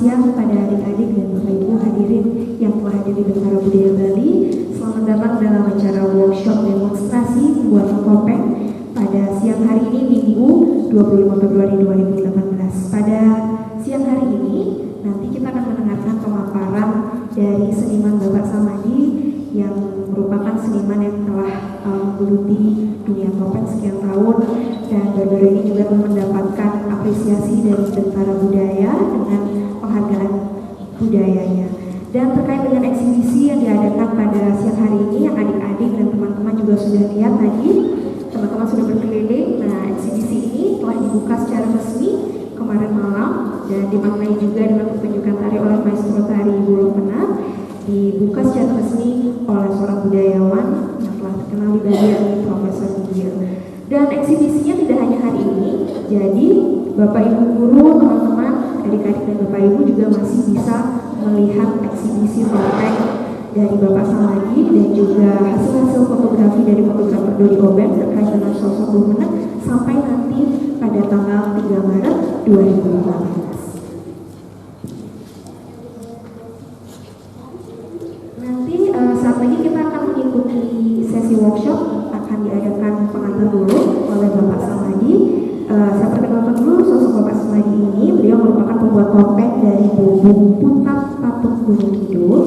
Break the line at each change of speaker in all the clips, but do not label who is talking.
siang kepada adik-adik dan Bapak Ibu hadirin yang telah hadir di Bentara Budaya Bali. Selamat datang dalam acara workshop demonstrasi pembuatan topeng pada siang hari ini Minggu 25 Februari 2018. Pada siang hari ini nanti kita akan mendengarkan pemaparan dari seniman Bapak Samadi yang merupakan seniman yang telah menggeluti dunia topeng sekian tahun dan baru-baru ini juga mendapatkan apresiasi dari Bentara Budaya dengan penghargaan budayanya. Dan terkait dengan eksibisi yang diadakan pada siang hari ini yang adik-adik dan teman-teman juga sudah lihat tadi, teman-teman sudah berkeliling. Nah, eksibisi ini telah dibuka secara resmi kemarin malam dan dimaknai juga dengan pertunjukan tari oleh Maestro Tari Bulog Penat, dibuka secara resmi oleh seorang budayawan yang telah terkenal di Bali, yakni Profesor Gugil. Dan eksibisinya tidak hanya hari ini, jadi Bapak Ibu guru, teman-teman, adik-adik dan Bapak Ibu juga masih bisa melihat eksibisi topeng dari Bapak Samadi dan juga hasil-hasil fotografi dari fotografer Dodi Oben terkait dengan sosok Bulog sampai nanti pada tanggal 3 Maret 2018. Saat lagi kita akan mengikuti sesi workshop, akan diadakan pengantar dulu oleh Bapak Samadi. Saya perkenalkan dulu sosok Bapak Samadi ini. Beliau merupakan pembuat topeng dari Bobong Putat Patung Gunung Kidul.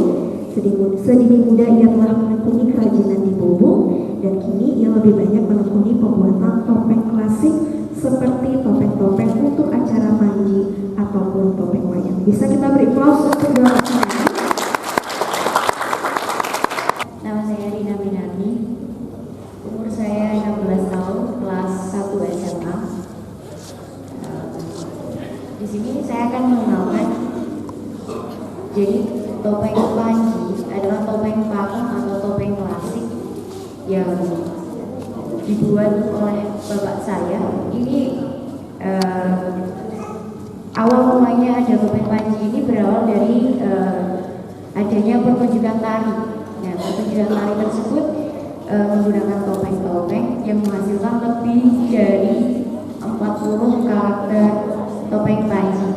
Sedini muda ia telah menekuni kerajinan di Bobong dan kini ia lebih banyak menekuni pembuatan topeng klasik seperti topeng-topeng untuk acara manji ataupun topeng wayang. Bisa kita beri aplaus untuk Bapak Samadi.
Umur saya 16 tahun, kelas 1 SMA. Di sini saya akan mengenalkan. Jadi topeng panji adalah topeng patung atau topeng klasik yang dibuat oleh bapak saya. Ini awal mulanya ada topeng panji ini berawal dari adanya pertunjukan tari. Nah, pertunjukan tari tersebut menggunakan topeng-topeng yang menghasilkan lebih dari 40 karakter topeng panji.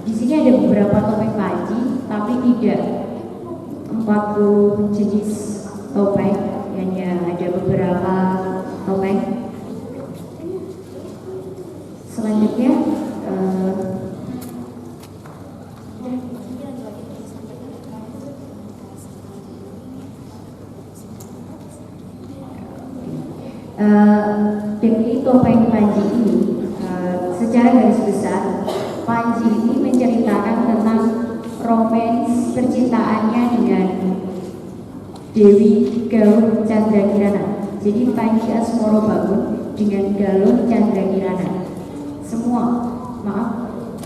Di sini ada beberapa topeng panji, tapi tidak 40 jenis topeng, hanya ada beberapa topeng. Selanjutnya dari topeng panji ini, secara garis besar, panji ini menceritakan tentang romans percintaannya dengan Dewi Galuh Candrakirana. Jadi Panji Asmoro Bangun dengan Galuh Candrakirana. Semua, maaf,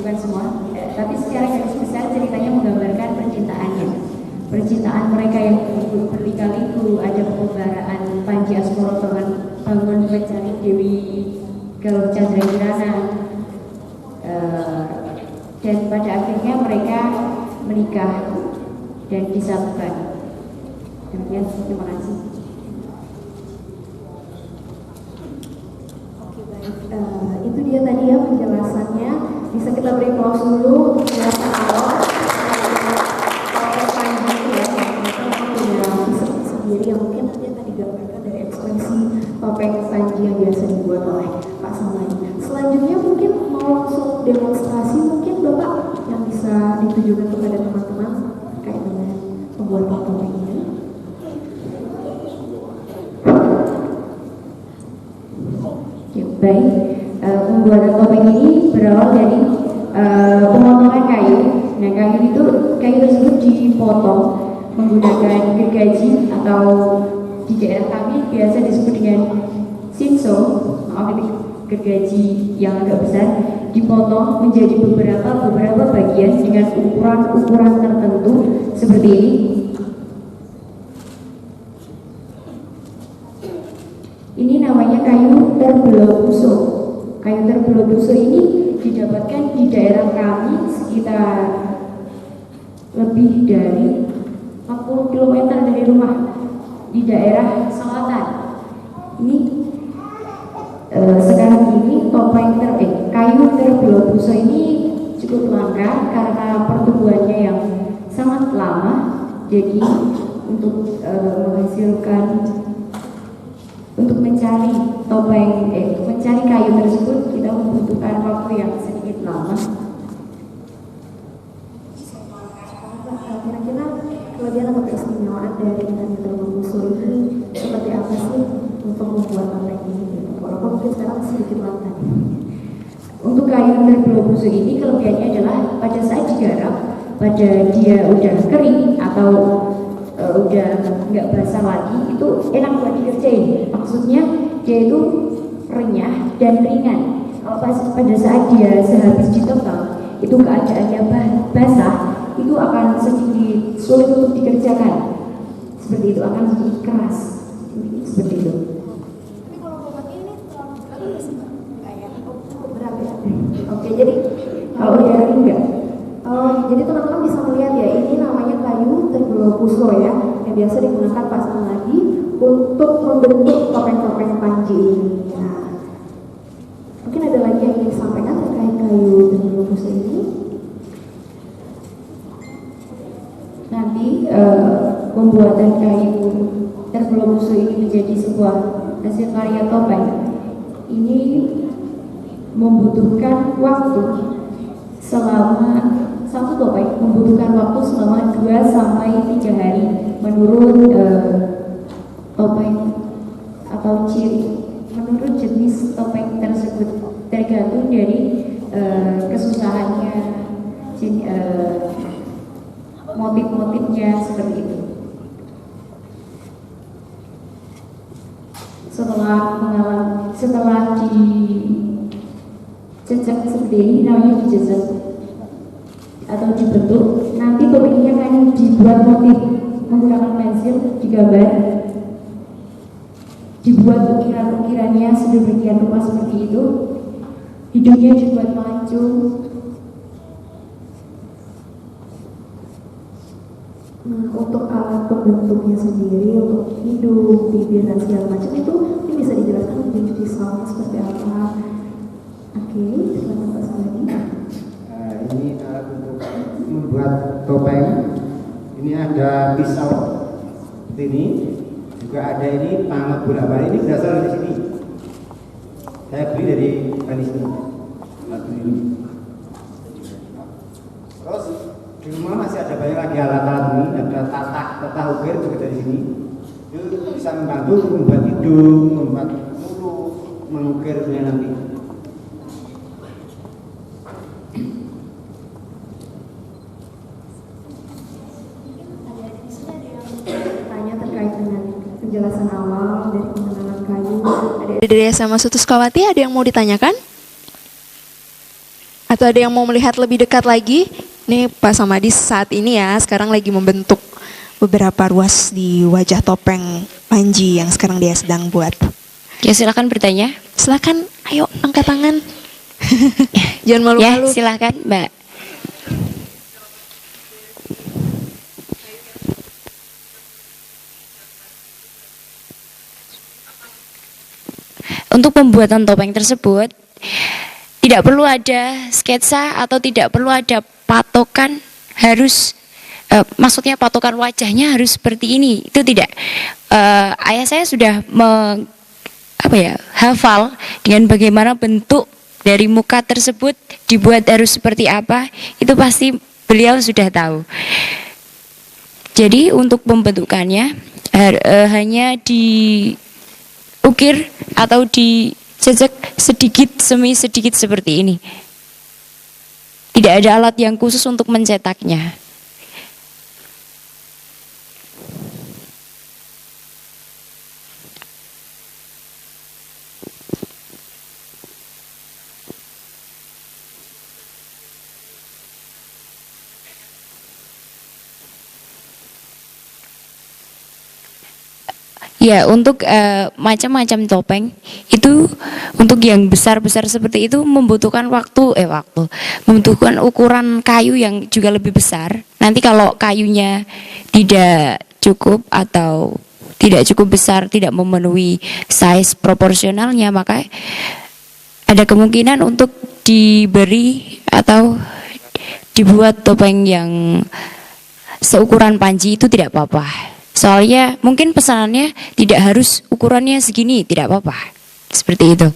bukan semua, tapi secara garis besar ceritanya menggambarkan percintaannya. Percintaan mereka yang berliku-liku, ada pembaraan Panji Asmoro Bangun mencari Dewi Galuh Candrakirana, dan pada akhirnya mereka menikah dan disatukan. Demikian, terima kasih.
Oke, baik. Itu dia tadi ya penjelasannya. Bisa kita beri aplaus dulu untuk penjelasan awal. Sendiri yang mungkin nanti akan digambarkan dari ekspresi topeng panji yang biasa dibuat oleh Pak Samadi. Selanjutnya mungkin mau langsung demonstrasi, mungkin Bapak yang bisa ditujukan kepada teman-teman terkait dengan pembuatan topeng ini.
Ya, baik. Pembuatan topeng ini berawal dari pemotongan kayu. Nah, kayu tersebut dipotong menggunakan gergaji atau di daerah kami biasa disebut dengan sinso, maaf ini gergaji yang agak besar, dipotong menjadi beberapa bagian dengan ukuran tertentu seperti ini. Ini namanya kayu terbelah busuk. Kayu terbelah busuk ini didapatkan di daerah kami sekitar lebih dari 40 km dari rumah, di daerah selatan. Ini sekarang ini kayu terbelah busuk ini cukup langka mereka karena pertumbuhannya yang sangat lama, jadi untuk menghasilkan, untuk mencari mencari kayu tersebut kita membutuhkan waktu yang sedikit lama.
Kira-kira kelebihan atau keistimewaan dari tani tergusur ini seperti apa sih untuk membuat topeng ini? Walaupun mungkin sekarang sedikit lambat.
Untuk kayu terbelah busuk ini kelebihannya adalah pada saat digarap, pada dia udah kering atau udah nggak basah lagi, itu enak buat dikerjain. Maksudnya dia itu renyah dan ringan. Kalau pada saat dia sehabis ditebang itu keadaannya basah, itu akan sedikit sulit untuk dikerjakan. Seperti itu, akan sedikit keras. Seperti itu.
Oke, jadi
Kalau udah kering enggak?
jadi teman-teman bisa melihat ya, ini namanya kayu terbelah kusro ya, yang biasa digunakan pasangan lagi untuk membentuk topeng-topeng panji ini. Nah, mungkin ada lagi yang ingin disampaikan terkait kayu terbelah kusro ini?
Nanti pembuatan kayu terbelah busuk ini menjadi sebuah hasil karya topeng ini membutuhkan waktu selama satu topeng membutuhkan waktu selama 2 sampai 3 hari menurut topeng atau menurut jenis topeng tersebut, tergantung dari kesusahannya, motif-motifnya seperti itu. Setelah dijejak seperti ini, namanya dijejak atau dibentuk, nanti topengnya akan dibuat motif menggunakan pensil, digambar, dibuat ukiran-ukirannya sedemikian rupa seperti itu, hidungnya dibuat mancung.
Nah, untuk alat pembentuknya sendiri, untuk hidung, bibir, dan segala macam itu, ini bisa dijelaskan lebih visualnya seperti apa? Oke, silakan Pak Samadi.
Ini alat untuk membuat topeng. Ini ada pisau seperti ini, juga ada ini pangat bola-balik. Ini berasal dari sini. Saya beli dari Bali sini. Terus di rumah masih ada banyak lagi alat-alat ini. Ada tatah ukir juga dari sini. Itu bisa membantu membuat hidung, membuat mulut, mengukirnya nanti.
Tanya terkait dengan penjelasan awal dari pengenalan kayu.
Dari SMA Sutuskawati ada yang mau ditanyakan? Atau ada yang mau melihat lebih dekat lagi? Nih Pak Samadi saat ini ya, sekarang lagi membentuk beberapa ruas di wajah topeng Panji yang sekarang dia sedang buat.
Ya silakan bertanya.
Silakan, ayo angkat tangan. Jangan malu-malu.
Ya silakan Mbak. Untuk pembuatan topeng tersebut tidak perlu ada sketsa atau tidak perlu ada patokan harus maksudnya patokan wajahnya harus seperti ini, itu tidak. Ayah saya sudah hafal dengan bagaimana bentuk dari muka tersebut dibuat harus seperti apa, itu pasti beliau sudah tahu. Jadi untuk pembentukannya hanya diukir atau dijejak sedikit demi sedikit seperti ini. Tidak ada alat yang khusus untuk mencetaknya. Ya, untuk macam-macam topeng itu untuk yang besar-besar seperti itu membutuhkan membutuhkan ukuran kayu yang juga lebih besar. Nanti kalau kayunya tidak cukup atau tidak cukup besar, tidak memenuhi size proporsionalnya, maka ada kemungkinan untuk diberi atau dibuat topeng yang seukuran panji itu tidak apa-apa. Soalnya mungkin pesanannya tidak harus ukurannya segini, tidak apa-apa. Seperti itu.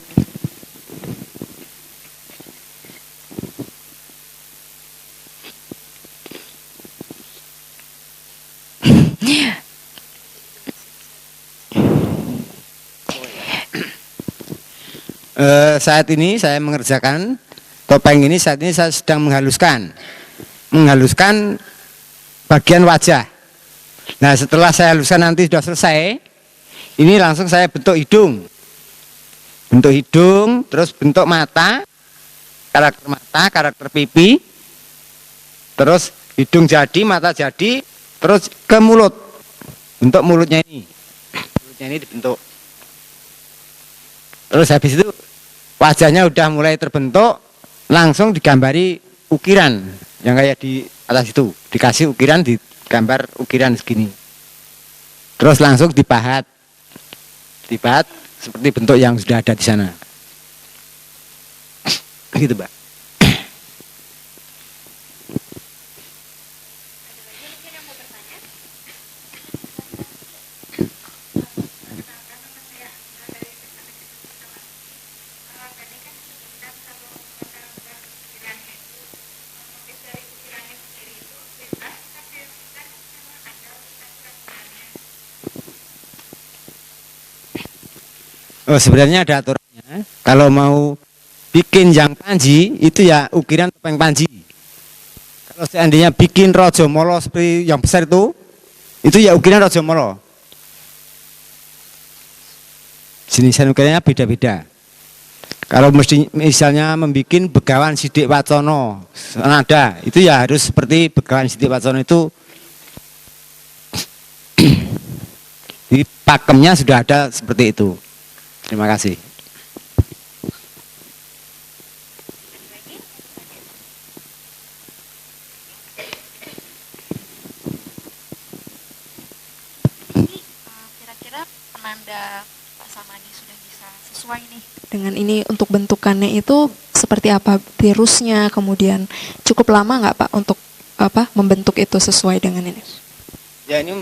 Saat ini saya mengerjakan topeng ini. Saat ini saya sedang menghaluskan bagian wajah. Nah, setelah saya haluskan nanti sudah selesai, ini langsung saya bentuk hidung, terus bentuk mata, karakter pipi, terus hidung jadi, mata jadi, terus ke mulut, bentuk mulutnya ini dibentuk. Terus habis itu wajahnya udah mulai terbentuk, langsung digambari ukiran yang kayak di atas itu, dikasih ukiran, digambar ukiran segini. Terus langsung dipahat seperti bentuk yang sudah ada di sana. Gitu, Mbak. Oh, sebenarnya ada aturannya. Kalau mau bikin yang panji itu ya ukiran topeng panji. Kalau seandainya bikin rojo molo seperti yang besar itu ya ukiran rojo molo. Jenisan ukirannya beda-beda. Kalau mesti misalnya membikin Begawan Sidik Wacono nada, itu ya harus seperti Begawan Sidik Wacono itu. Di pakemnya sudah ada seperti itu. Terima kasih.
Kira-kira penanda Pak Samadi sudah bisa sesuai nih dengan ini, untuk bentukannya itu seperti apa virusnya, kemudian cukup lama nggak Pak untuk membentuk itu sesuai dengan ini?
Ya, ini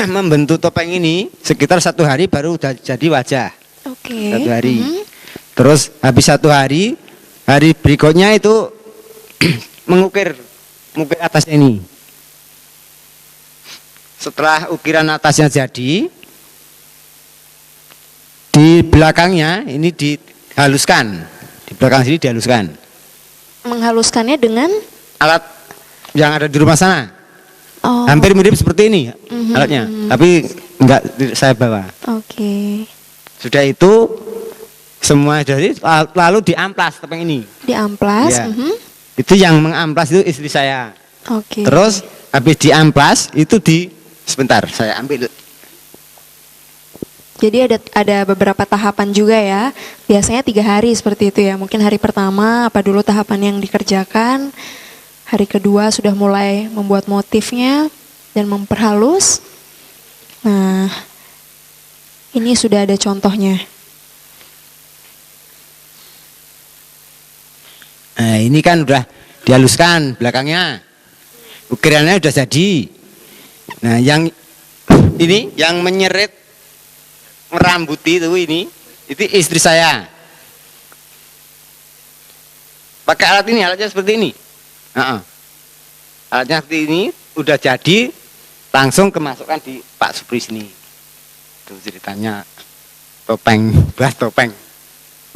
membentuk topeng ini sekitar 1 hari baru udah jadi wajah.
Oke.
1 hari. Terus habis 1 hari, hari berikutnya itu mengukir atasnya ini. Setelah ukiran atasnya jadi, di belakangnya ini dihaluskan. Di belakang sini dihaluskan.
Menghaluskannya dengan
Alat yang ada di rumah sana.
oh.
Hampir mirip seperti ini alatnya, tapi enggak saya bawa.
Oke.
Sudah itu semua dari lalu diamplas topeng ini.
Diamplas.
Ya. Itu yang mengamplas itu istri saya.
Oke.
Terus habis diamplas itu sebentar saya ambil.
Jadi ada beberapa tahapan juga ya. Biasanya 3 hari seperti itu ya. Mungkin hari pertama apa dulu tahapan yang dikerjakan. Hari kedua sudah mulai membuat motifnya dan memperhalus. Nah, ini sudah ada contohnya.
Nah, ini kan udah dihaluskan belakangnya. Ukirannya udah jadi. Nah, yang ini yang merambuti itu istri saya. Pakai alat ini, alatnya seperti ini. Alatnya seperti ini udah jadi, langsung kemasukan di Pak Supri sini. Itu ceritanya buat topeng.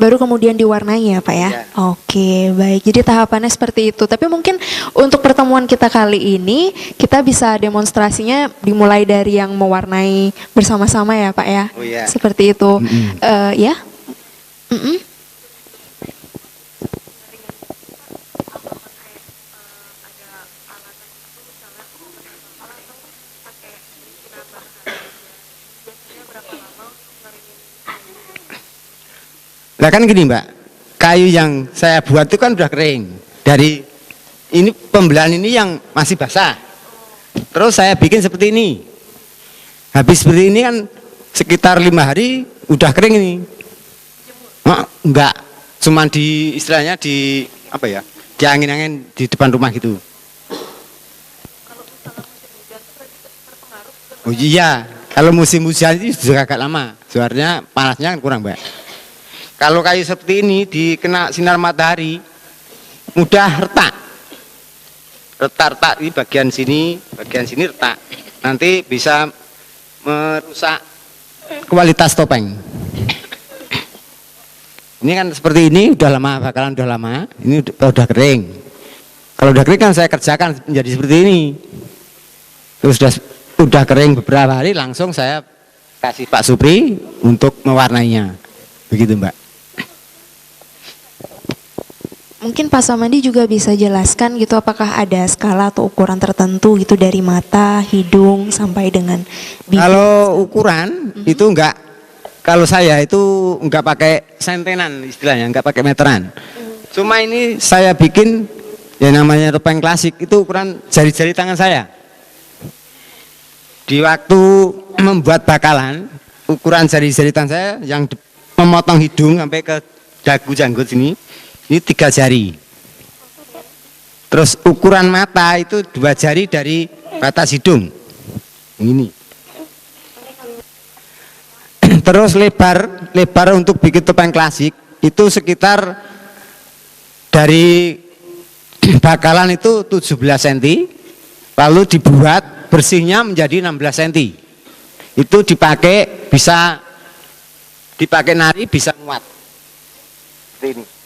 Baru kemudian diwarnai ya Pak ya?
Iya.
Oke, baik. Jadi tahapannya seperti itu. Tapi mungkin untuk pertemuan kita kali ini, kita bisa demonstrasinya dimulai dari yang mewarnai bersama-sama ya Pak ya?
Oh iya.
Seperti itu. Ya?
Nah kan gini Mbak, kayu yang saya buat itu kan udah kering. Dari ini pembelahan ini yang masih basah. Terus saya bikin seperti ini. Habis seperti ini kan sekitar 5 hari udah kering ini. Enggak, cuman istilahnya di angin-angin di depan rumah gitu. Oh iya, kalau musim hujan itu sudah agak lama, soalnya panasnya kan kurang, Mbak. Kalau kayu seperti ini dikena sinar matahari mudah retak. Retak-retak di bagian sini retak. Nanti bisa merusak kualitas topeng. Ini kan seperti ini udah lama, bakalan udah lama. Ini udah kering. Kalau udah kering kan saya kerjakan menjadi seperti ini. Terus udah kering beberapa hari langsung saya kasih Pak Supri untuk mewarnainya. Begitu, Mbak.
Mungkin Pak Samadi juga bisa jelaskan gitu apakah ada skala atau ukuran tertentu gitu dari mata, hidung sampai dengan bibir.
Kalau ukuran itu enggak, kalau saya itu enggak pakai sentenan istilahnya, enggak pakai meteran. Cuma ini saya bikin yang namanya topeng klasik itu ukuran jari-jari tangan saya. Di waktu membuat bakalan, ukuran jari-jari tangan saya yang memotong hidung sampai ke dagu janggut sini, ini 3 jari. Terus ukuran mata itu 2 jari dari batas hidung. Ini. Terus lebar untuk bikin topeng klasik itu sekitar dari bakalan itu 17 cm, lalu dibuat bersihnya menjadi 16 cm. Itu dipakai nari bisa muat. Seperti ini.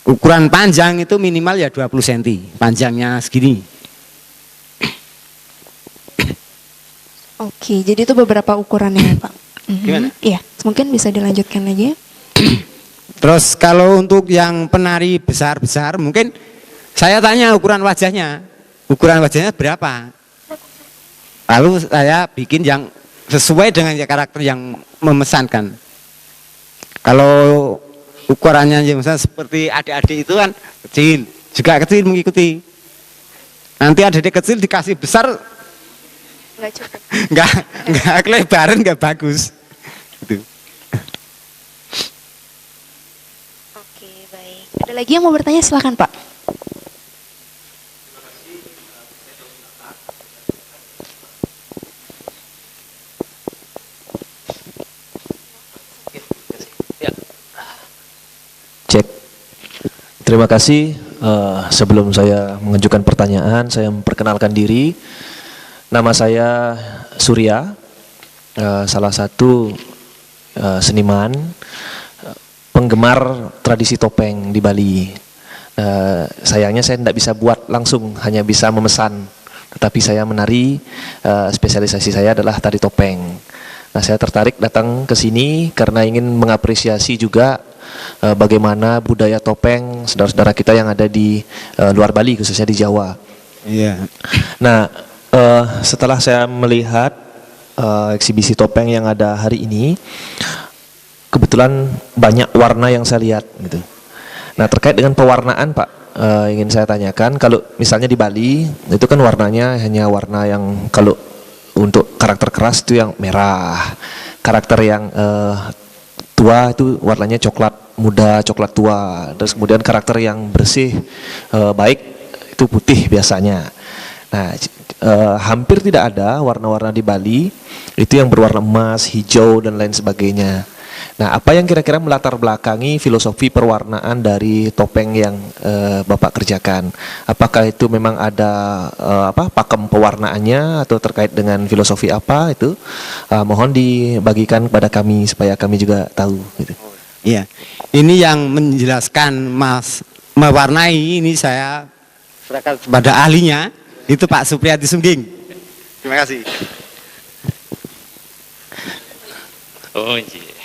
Ukuran panjang itu minimal ya 20 cm, panjangnya segini.
Oke, jadi itu beberapa ukurannya, Pak.
Gimana?
Iya, mungkin bisa dilanjutkan lagi.
Terus kalau untuk yang penari besar-besar mungkin saya tanya ukuran wajahnya berapa? Lalu saya bikin yang sesuai dengan karakter yang memesankan. Kalau ukurannya misalnya seperti adik-adik itu kan kecil, juga kecil mengikuti. Nanti adik-adik kecil dikasih besar
Enggak cukup.
nggak kelebaran, nggak bagus. Gitu.
Oke, baik. Ada lagi yang mau bertanya, silakan, Pak.
Cek. Terima kasih. Sebelum saya mengajukan pertanyaan, saya memperkenalkan diri. Nama saya Surya, salah satu seniman, penggemar tradisi topeng di Bali. Sayangnya saya tidak bisa buat langsung, hanya bisa memesan. Tetapi saya menari, spesialisasi saya adalah tari topeng. Nah, saya tertarik datang ke sini karena ingin mengapresiasi juga bagaimana budaya topeng saudara-saudara kita yang ada di luar Bali, khususnya di Jawa.
Iya.
Nah, setelah saya melihat eksibisi topeng yang ada hari ini, kebetulan banyak warna yang saya lihat gitu. Nah, terkait dengan pewarnaan, Pak, ingin saya tanyakan, kalau misalnya di Bali itu kan warnanya hanya warna yang, kalau untuk karakter keras itu yang merah, karakter yang tua itu warnanya coklat muda, coklat tua, terus kemudian karakter yang bersih baik itu putih biasanya. Nah, hampir tidak ada warna-warna di Bali itu yang berwarna emas, hijau dan lain sebagainya. Nah, apa yang kira-kira melatar belakangi filosofi perwarnaan dari topeng yang Bapak kerjakan? Apakah itu memang ada pakem pewarnaannya atau terkait dengan filosofi apa itu? Mohon dibagikan kepada kami supaya kami juga tahu. Gitu.
Iya, ini yang menjelaskan Mas mewarnai ini saya serahkan kepada ahlinya, itu Pak Supriyadi Sungging. Terima kasih.
Oh, iya.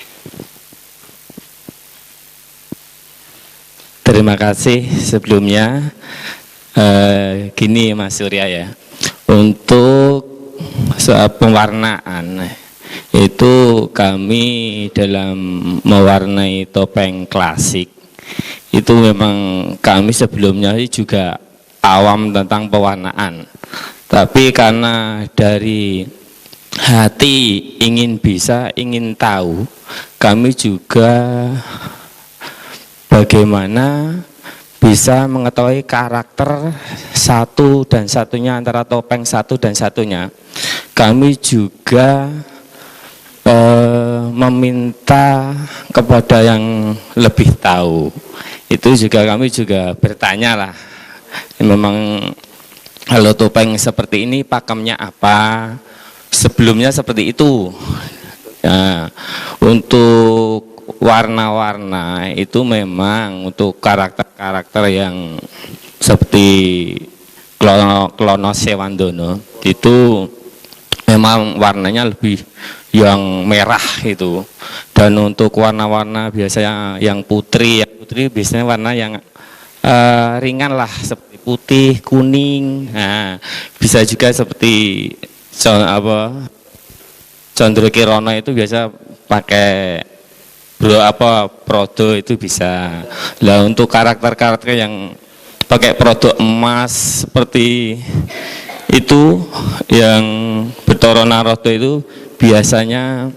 Terima kasih sebelumnya. Gini Mas Surya ya, untuk soal pewarnaan itu kami dalam mewarnai topeng klasik itu memang kami sebelumnya juga awam tentang pewarnaan, tapi karena dari hati ingin bisa, ingin tahu, kami juga bagaimana bisa mengetahui karakter satu dan satunya antara topeng satu dan satunya. Kami juga meminta kepada yang lebih tahu. Itu juga kami juga bertanya lah. Memang kalau topeng seperti ini pakemnya apa? Sebelumnya seperti itu. Nah, untuk warna-warna itu memang untuk karakter-karakter yang seperti Klono Sewandono itu memang warnanya lebih yang merah itu. Dan untuk warna-warna biasanya yang putri biasanya warna yang ringan lah, seperti putih, kuning. Nah, bisa juga seperti Condro Kirono itu biasa pakai prodo itu bisa. Lah untuk karakter-karakter yang pakai produk emas seperti itu yang Bathara Narada itu biasanya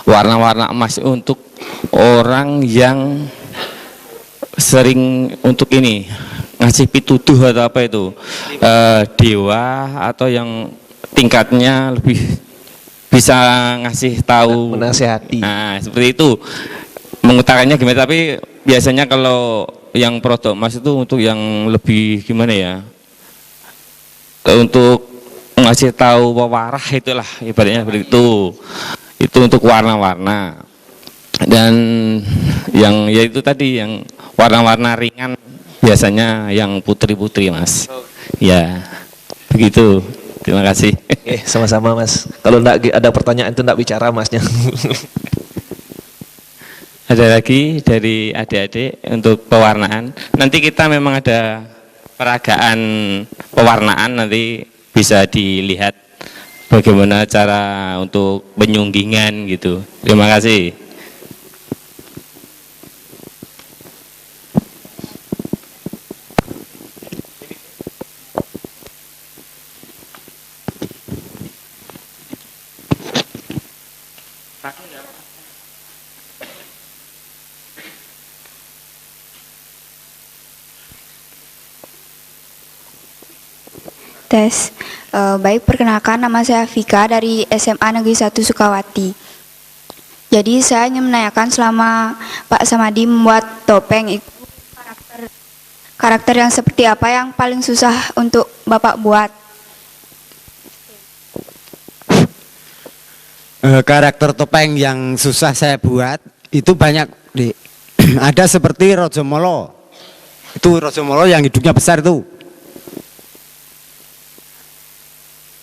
warna-warna emas untuk orang yang sering untuk ini ngasih pituduh atau apa itu dewa atau yang tingkatnya lebih bisa ngasih tahu,
menasehati.
Nah, seperti itu mengutarakannya gimana, tapi biasanya kalau yang produk emas itu untuk yang lebih gimana ya, untuk ngasih tahu pewarah itulah ibaratnya seperti itu untuk warna-warna. Dan yang yaitu tadi yang warna-warna ringan biasanya yang putri-putri Mas. Ya begitu, terima kasih.
Sama-sama Mas. Kalau enggak ada pertanyaan itu enggak bicara Masnya.
Ada lagi dari adik-adik untuk pewarnaan. Nanti kita memang ada peragaan pewarnaan, nanti bisa dilihat bagaimana cara untuk penyunggingan gitu. Terima kasih.
Tes. Baik, perkenalkan, nama saya Vika dari SMA Negeri 1 Sukawati. Jadi saya ingin menanyakan, selama Pak Samadi membuat topeng itu karakter yang seperti apa yang paling susah untuk Bapak buat?
Karakter topeng yang susah saya buat itu banyak, Dik. Ada seperti Rajamala. Itu Rajamala yang hidungnya besar itu.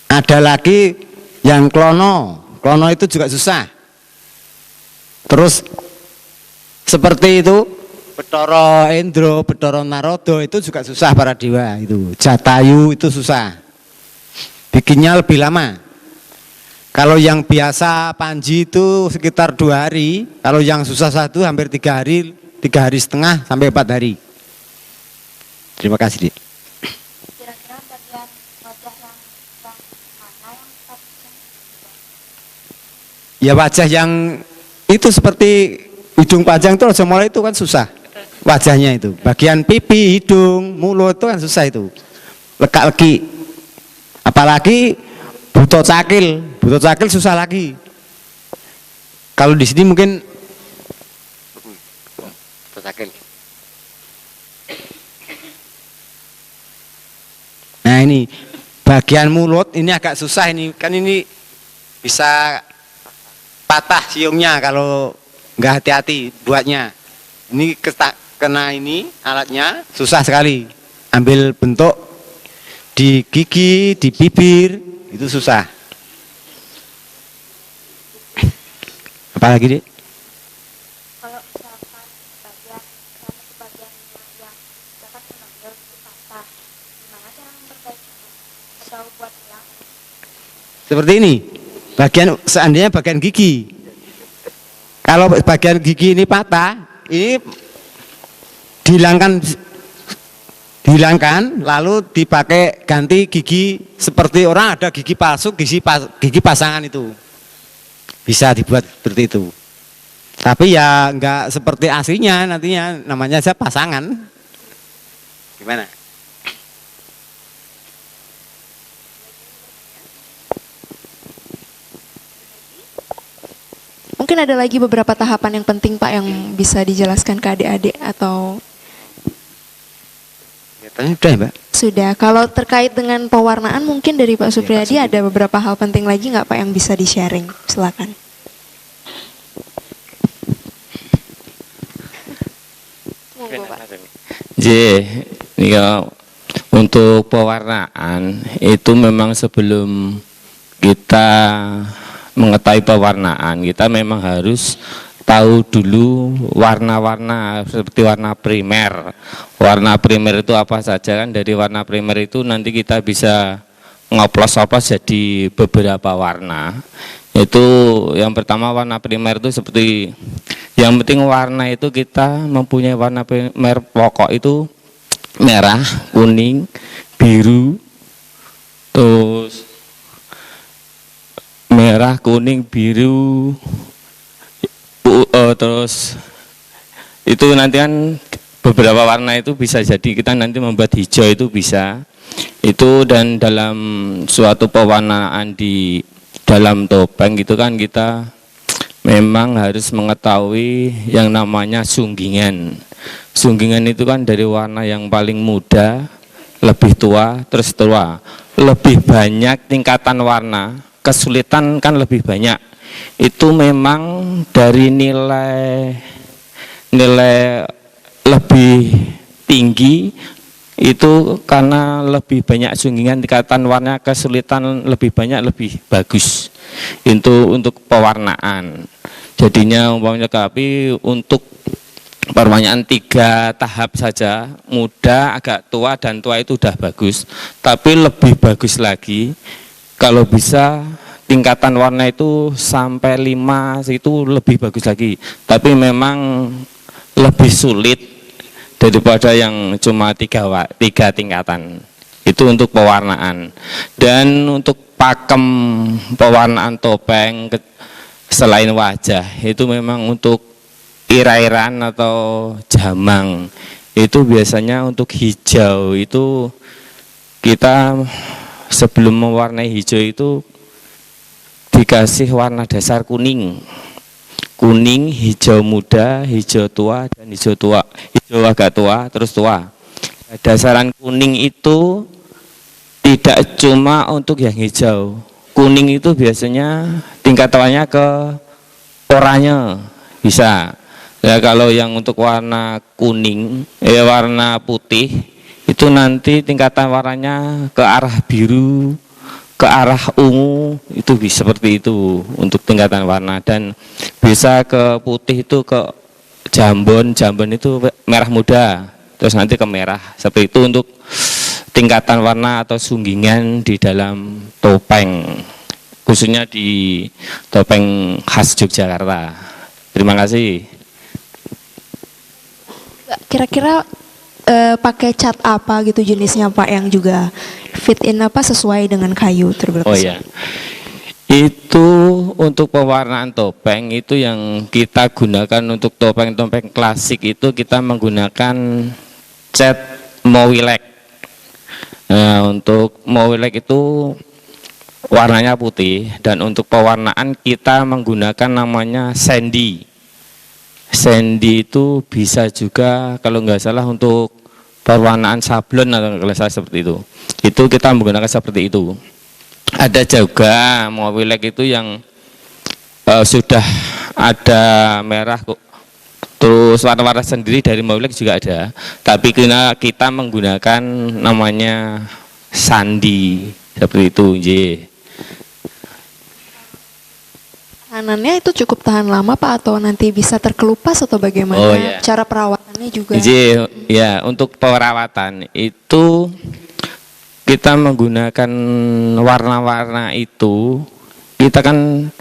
Ada lagi yang Klono itu juga susah. Terus seperti itu Bathara Indra, Bathara Narada itu juga susah para dewa itu. Jatayu itu susah. Bikinnya lebih lama. Kalau yang biasa Panji itu sekitar 2 hari, kalau yang susah satu hampir 3 hari, 3 hari setengah sampai 4 hari. Terima kasih, Dik. Ya wajah yang itu seperti hidung panjang itu Rajamala itu kan susah. Wajahnya itu, bagian pipi, hidung, mulut itu kan susah itu. Lekak-leki. Apalagi Buto Cakil susah lagi. Kalau di sini mungkin Buto Cakil. Nah ini bagian mulut ini agak susah ini, kan ini bisa patah siungnya kalau nggak hati-hati buatnya. Ini kena ini alatnya susah sekali. Ambil bentuk di gigi, di bibir itu susah. Apalagi, Dik?
Kalau misalkan bagian yang dapat menonjol itu patah, gimana cara memperbaikinya atau buat hilang?
Seperti ini. Seandainya bagian gigi. Kalau bagian gigi ini patah, ini dihilangkan lalu dipakai ganti gigi seperti orang ada gigi palsu, gigi pasangan itu. Bisa dibuat seperti itu.
Tapi ya nggak seperti aslinya, nantinya namanya saya pasangan. Gimana?
Mungkin ada lagi beberapa tahapan yang penting Pak yang bisa dijelaskan ke adik-adik atau
Katanya udah ya, Mbak?
sudah. Kalau terkait dengan pewarnaan mungkin dari Pak Supriyadi ada beberapa hal penting lagi nggak Pak yang bisa di-sharing? Silakan. Monggo, Pak.
Ini kalau untuk pewarnaan itu memang sebelum kita mengetahui pewarnaan, kita memang harus tahu dulu warna-warna seperti warna primer. Warna primer itu apa saja kan? Dari warna primer itu nanti kita bisa ngoplos-oplos jadi beberapa warna. Itu yang pertama warna primer itu seperti yang penting warna itu kita mempunyai warna primer pokok itu merah, kuning, biru, terus merah, kuning, biru, terus itu nanti kan beberapa warna itu bisa jadi kita nanti membuat hijau itu bisa itu. Dan dalam suatu pewarnaan di dalam topeng itu kan kita memang harus mengetahui yang namanya sunggingan. Sunggingan itu kan dari warna yang paling muda, lebih tua, terus tua, lebih banyak tingkatan warna, kesulitan kan lebih banyak. Itu memang dari nilai lebih tinggi itu karena lebih banyak sunggingan, tingkatan warna, kesulitan lebih banyak, lebih bagus itu untuk pewarnaan. Jadinya umpamanya tapi untuk pertanyaan 3 tahap saja, muda, agak tua, dan tua itu udah bagus. Tapi lebih bagus lagi kalau bisa tingkatan warna itu sampai 5 itu lebih bagus lagi. Tapi memang lebih sulit daripada yang cuma 3 tingkatan. Itu untuk pewarnaan. Dan untuk pakem pewarnaan topeng selain wajah itu memang untuk irairan atau jamang. Itu biasanya untuk hijau itu kita sebelum mewarnai hijau itu dikasih warna dasar kuning. Kuning, hijau muda, hijau tua, dan hijau tua. Hijau agak tua, terus tua. Dasaran kuning itu tidak cuma untuk yang hijau. Kuning itu biasanya tingkatannya ke oranye bisa. Ya kalau yang untuk warna kuning, warna putih itu nanti tingkatan warnanya ke arah biru, ke arah ungu, itu bisa seperti itu untuk tingkatan warna. Dan bisa ke putih itu ke jambon itu merah muda, terus nanti ke merah. Seperti itu untuk tingkatan warna atau sunggingan di dalam topeng, khususnya di topeng khas Yogyakarta. Terima kasih.
Kira-kira pakai cat apa gitu jenisnya Pak yang juga fit in apa sesuai dengan kayu terbelakang?
Oh ya, itu untuk pewarnaan topeng itu yang kita gunakan untuk topeng-topeng klasik itu kita menggunakan cat Mowileg. Nah, untuk Mowileg itu warnanya putih, dan untuk pewarnaan kita menggunakan namanya Sandy. Sandy itu bisa juga kalau nggak salah untuk pewarnaan sablon atau kalau salah seperti itu. Itu kita menggunakan seperti itu. Ada juga Mowileg itu yang sudah ada merah, terus warna-warna sendiri dari Mowileg juga ada. Tapi kita menggunakan namanya Sandy seperti itu.
Tahanannya itu cukup tahan lama Pak atau nanti bisa terkelupas atau bagaimana?
Oh, iya.
Cara perawatannya juga?
Ya, untuk perawatan itu kita menggunakan warna-warna itu. Kita kan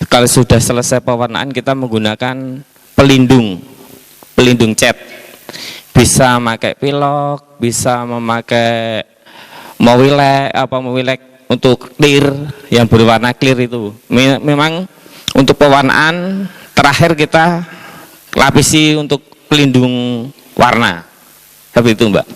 kalau sudah selesai pewarnaan kita menggunakan pelindung cat. Bisa memakai pilok, bisa memakai Mowileg untuk clear yang berwarna clear itu. Memang untuk pewarnaan terakhir kita lapisi untuk pelindung warna. Seperti itu, Mbak.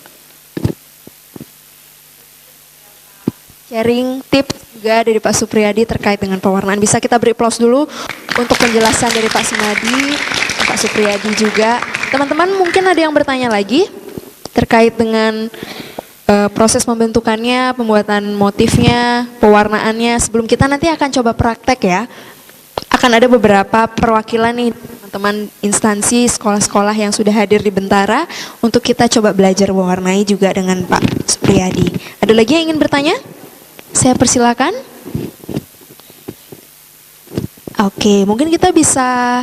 Sharing tips juga dari Pak Supriyadi terkait dengan pewarnaan. Bisa kita beri aplaus dulu untuk penjelasan dari Pak Sumadi, Pak Supriyadi juga. Teman-teman mungkin ada yang bertanya lagi terkait dengan proses pembentukannya, pembuatan motifnya, pewarnaannya. Sebelum kita nanti akan coba praktek ya, akan ada beberapa perwakilan nih teman-teman instansi sekolah-sekolah yang sudah hadir di Bentara untuk kita coba belajar mewarnai juga dengan Pak Supriyadi. Ada lagi yang ingin bertanya? Saya persilakan. Oke, mungkin kita bisa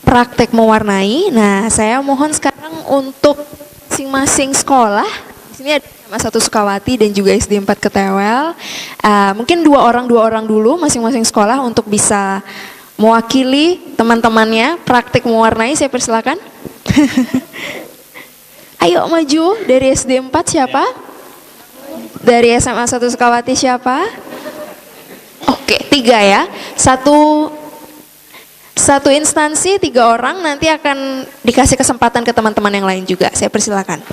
praktek mewarnai. Nah, saya mohon sekarang untuk masing-masing sekolah. Di sini ada SMA 1 Sukawati dan juga SD 4 Ketewel. Mungkin dua orang dulu masing-masing sekolah untuk bisa mewakili teman-temannya praktek mewarnai. Saya persilakan. Ayo maju dari SD 4 siapa? Dari SMA 1 Sukawati siapa? Oke, 3 ya. Satu instansi 3 orang, nanti akan dikasih kesempatan ke teman-teman yang lain juga. Saya persilakan.